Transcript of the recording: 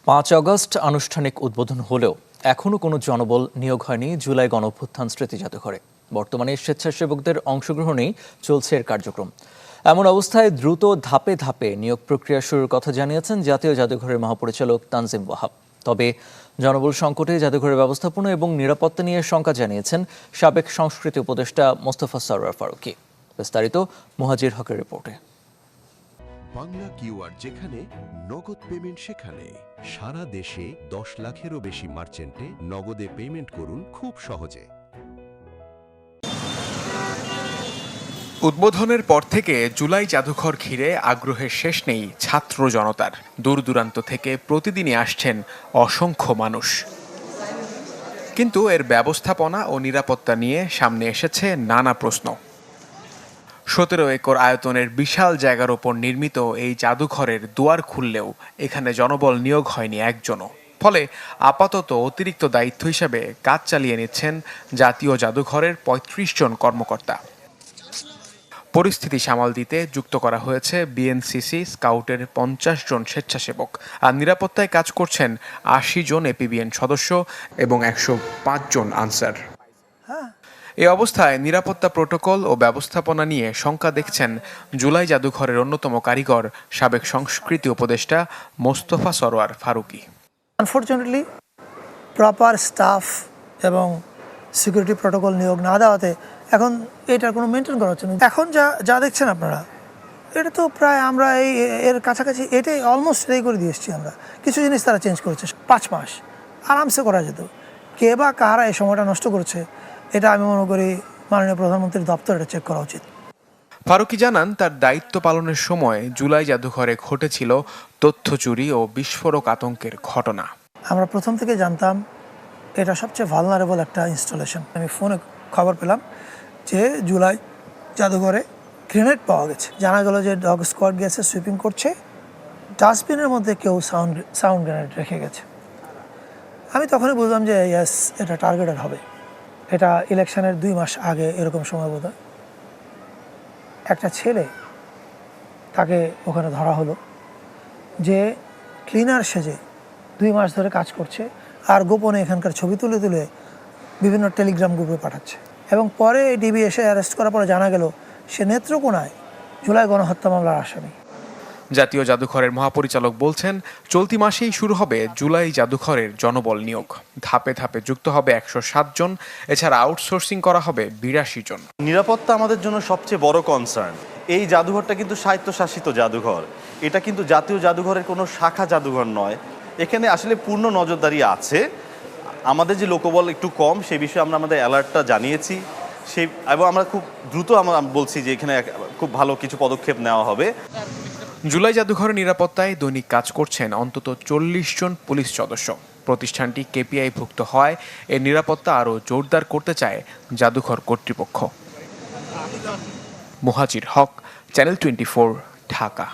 5 August আনুষ্ঠানিক উদ্বোধন হলেও এখনও কোনো জনবল নিয়োগ হয়নি জুলাই গণঅভ্যুত্থান স্মৃতি জাদুঘরে। বর্তমানে স্বেচ্ছাসেবকদের অংশগ্রহণেই চলছে এর কার্যক্রম। এমন অবস্থায় দ্রুত ধাপে ধাপে নিয়োগ প্রক্রিয়া শুরুর কথা জানিয়েছেন জাতীয় জাদুঘরের মহাপরিচালক তানজিম ওয়াহাব। তবে জনবল সংকটে জাদুঘরের ব্যবস্থাপনা এবং নিরাপত্তা নিয়ে শঙ্কা জানিয়েছেন সাবেক সংস্কৃতি উপদেষ্টা মোস্তফা সরওয়ার ফারুকী। বিস্তারিত মুহাজির হকের রিপোর্টে। বাংলা কিউআর যেখানে নগদ পেমেন্ট সেখানে সারা দেশে 10 লাখেরও বেশি মার্চেন্টে নগদে পেমেন্ট করুন খুব সহজে। উদ্বোধনের পর থেকে জুলাই জাদুঘর ঘিরে আগ্রহের শেষ নেই ছাত্র জনতার। দূর দূরান্ত থেকে প্রতিদিনই আসছেন অসংখ্য মানুষ, কিন্তু এর ব্যবস্থাপনা ও নিরাপত্তা নিয়ে সামনে এসেছে নানা প্রশ্ন। 17 একর আয়তনের বিশাল জায়গার ওপর নির্মিত এই জাদুঘরের দুয়ার খুললেও এখানে জনবল নিয়োগ হয়নি একজনও। ফলে আপাতত অতিরিক্ত দায়িত্ব হিসাবে কাজ চালিয়ে নিচ্ছেন জাতীয় জাদুঘরের 35 জন কর্মকর্তা। পরিস্থিতি সামাল দিতে যুক্ত করা হয়েছে বিএনসিসি স্কাউটের 50 জন স্বেচ্ছাসেবক, আর নিরাপত্তায় কাজ করছেন 80 জন এপিবিএন সদস্য এবং 105 জন আনসার। এই অবস্থায় নিরাপত্তা প্রোটোকল ও ব্যবস্থাপনা নিয়ে শঙ্কা দেখছেন জুলাই জাদুঘরের অন্যতম কারিগর সাবেক সংস্কৃতি উপদেষ্টা Mostofa Sarwar Farooki. Unfortunately proper staff এবং সিকিউরিটি প্রোটোকল নিয়োগ না দেওয়াতে এখন এটার কোনো মেনটেন করা হচ্ছে না। এখন যা দেখছেন আপনারা, এটা তো প্রায় আমরা এর কাছাকাছি এটাই অলমোস্ট রেডি করে দিয়ে এসেছি আমরা। কিছু জিনিস তারা চেঞ্জ করেছে। 5 মাস আরামসে করা যেত। কে বা কারা এই সময়টা নষ্ট করেছে, এটা আমি মনে করি মাননীয় প্রধানমন্ত্রীর দপ্তর এটা চেক করা উচিত। ফারুকী জানান, তার দায়িত্ব পালনের সময় জুলাই জাদুঘরে ঘটেছিল তথ্য চুরি ও বিস্ফোরক আতঙ্কের ঘটনা। আমরা প্রথম থেকে জানতাম এটা সবচেয়ে ভালনারেবল একটা ইনস্টলেশন। আমি ফোনে খবর পেলাম যে জুলাই জাদুঘরে গ্রেনেড পাওয়া গেছে। জানা গেল যে ডগ স্কোয়াড গেছে, সুইপিং করছে, ডাস্টবিনের মধ্যে কেউ সাউন্ড গ্রেনেড রেখে গেছে। আমি তখনই বুঝলাম যে ইয়েস, এটা টার্গেটেড হবে। এটা ইলেকশনের 2 মাস আগে এরকম সময় বোধ হয় একটা ছেলে, তাকে ওখানে ধরা হলো যে ক্লিনার সেজে 2 মাস ধরে কাজ করছে আর গোপনে এখানকার ছবি তুলে তুলে বিভিন্ন টেলিগ্রাম গ্রুপে পাঠাচ্ছে। এবং পরে ডিবি এসে অ্যারেস্ট করার পরে জানা গেল সে নেত্রকোনায় জুলাই গণহত্যা মামলার আসামি। জাতীয় জাদুঘরের মহাপরিচালক বলছেন, চলতি মাসেই শুরু হবে জুলাই জাদুঘরের জনবল নিয়োগ। ধাপে ধাপে যুক্ত হবে 107 জন, এছাড়া আউটসোর্সিং করা হবে 82 জন। নিরাপত্তা আমাদের জন্য সবচেয়ে বড় কনসার্ন। এই জাদুঘরটা কিন্তু স্বায়ত্তশাসিত জাদুঘর, এটা কিন্তু জাতীয় জাদুঘরের কোনো শাখা জাদুঘর নয়। এখানে আসলে পূর্ণ নজরদারি আছে। আমাদের যে লোকবল একটু কম, সেই বিষয়ে আমরা আমাদের অ্যালার্টটা জানিয়েছি এবং আমরা খুব দ্রুত আমরা বলছি যে এখানে খুব ভালো কিছু পদক্ষেপ নেওয়া হবে। জুলাই জাদুঘরের নিরাপত্তায় দৈনিক কাজ করছেন অন্তত 40 জন পুলিশ সদস্য। প্রতিষ্ঠানটি কেপিআই-ভুক্ত হয় এর নিরাপত্তা আরও জোরদার করতে চায় জাদুঘর কর্তৃপক্ষ। মুহাজির হক, চ্যানেল 24, ঢাকা।